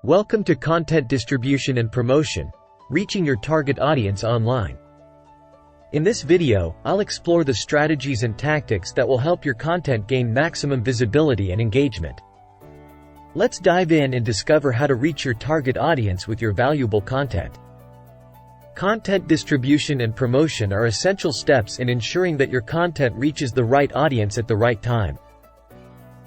Welcome to Content Distribution and Promotion, reaching your target audience online. In this video, I'll explore the strategies and tactics that will help your content gain maximum visibility and engagement. Let's dive in and discover how to reach your target audience with your valuable content. Content distribution and promotion are essential steps in ensuring that your content reaches the right audience at the right time.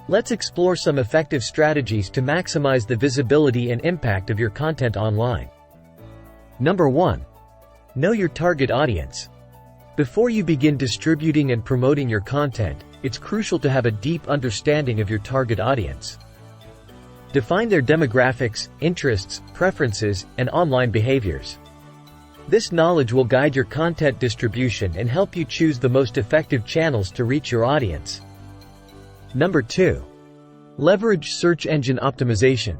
Let's explore some effective strategies to maximize the visibility and impact of your content online. Number 1. Know your target audience. Before you begin distributing and promoting your content, it's crucial to have a deep understanding of your target audience. Define their demographics, interests, preferences, and online behaviors. This knowledge will guide your content distribution and help you choose the most effective channels to reach your audience. Number 2. Leverage search engine optimization.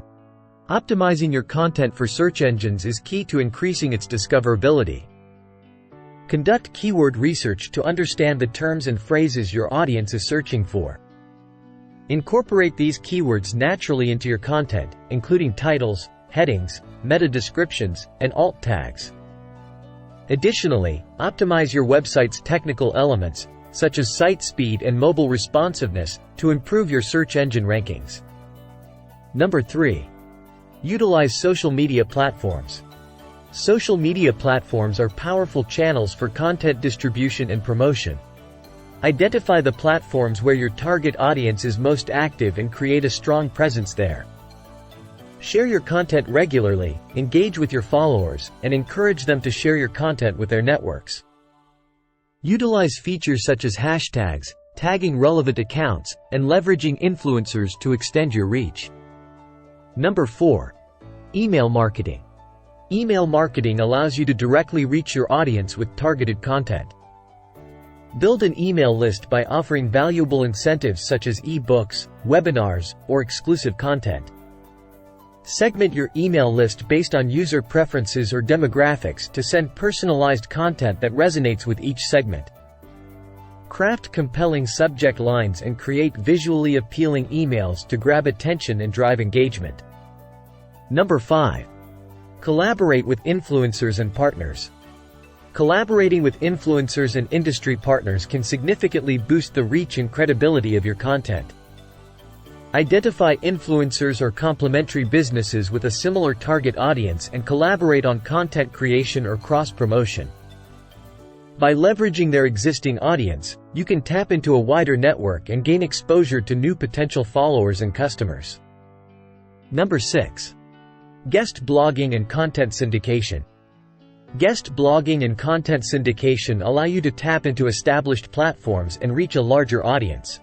Optimizing your content for search engines is key to increasing its discoverability. Conduct keyword research to understand the terms and phrases your audience is searching for. Incorporate these keywords naturally into your content, including titles, headings, meta descriptions, and alt tags. Additionally, optimize your website's technical elements, such as site speed and mobile responsiveness, to improve your search engine rankings. Number 3. Utilize social media platforms. Social media platforms are powerful channels for content distribution and promotion. Identify the platforms where your target audience is most active and create a strong presence there. Share your content regularly, engage with your followers, and encourage them to share your content with their networks. Utilize features such as hashtags, tagging relevant accounts, and leveraging influencers to extend your reach. Number 4. Email marketing. Email marketing allows you to directly reach your audience with targeted content. Build an email list by offering valuable incentives such as e-books, webinars, or exclusive content. Segment your email list based on user preferences or demographics to send personalized content that resonates with each segment. Craft compelling subject lines and create visually appealing emails to grab attention and drive engagement. Number 5. Collaborate with influencers and partners. Collaborating with influencers and industry partners can significantly boost the reach and credibility of your content. Identify influencers or complementary businesses with a similar target audience and collaborate on content creation or cross-promotion. By leveraging their existing audience, you can tap into a wider network and gain exposure to new potential followers and customers. Number 6. Guest blogging and content syndication. Guest blogging and content syndication allow you to tap into established platforms and reach a larger audience.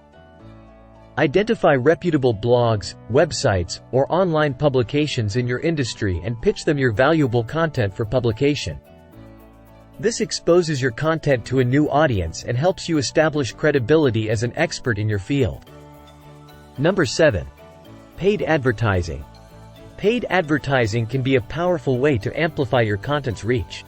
Identify reputable blogs, websites, or online publications in your industry and pitch them your valuable content for publication. This exposes your content to a new audience and helps you establish credibility as an expert in your field. Number 7. Paid advertising. Paid advertising can be a powerful way to amplify your content's reach.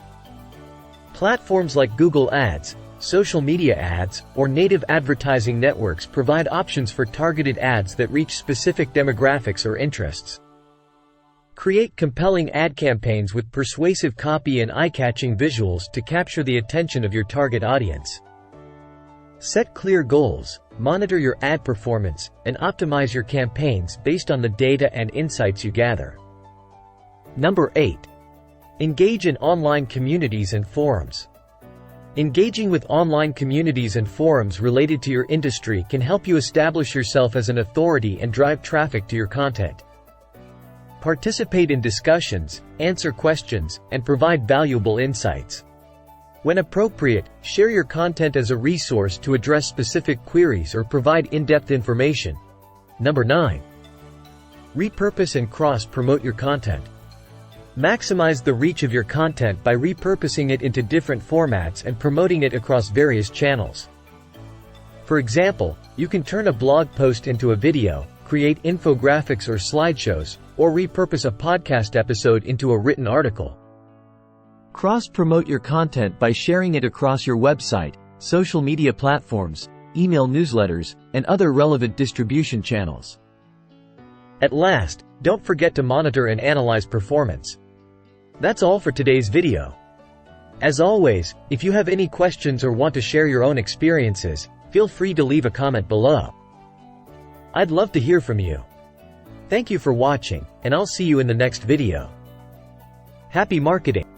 Platforms like Google Ads, social media ads, or native advertising networks provide options for targeted ads that reach specific demographics or interests. Create compelling ad campaigns with persuasive copy and eye-catching visuals to capture the attention of your target audience. Set clear goals, monitor your ad performance, and optimize your campaigns based on the data and insights you gather. Number 8. Engage in online communities and forums. Engaging with online communities and forums related to your industry can help you establish yourself as an authority and drive traffic to your content. Participate in discussions, answer questions, and provide valuable insights. When appropriate, share your content as a resource to address specific queries or provide in-depth information. Number 9. Repurpose and cross-promote your content. Maximize the reach of your content by repurposing it into different formats and promoting it across various channels. For example, you can turn a blog post into a video, create infographics or slideshows, or repurpose a podcast episode into a written article. Cross-promote your content by sharing it across your website, social media platforms, email newsletters, and other relevant distribution channels. At last, Don't forget to monitor and analyze performance. That's all for today's video. As always, if you have any questions or want to share your own experiences, feel free to leave a comment below. I'd love to hear from you. Thank you for watching, and I'll see you in the next video. Happy marketing!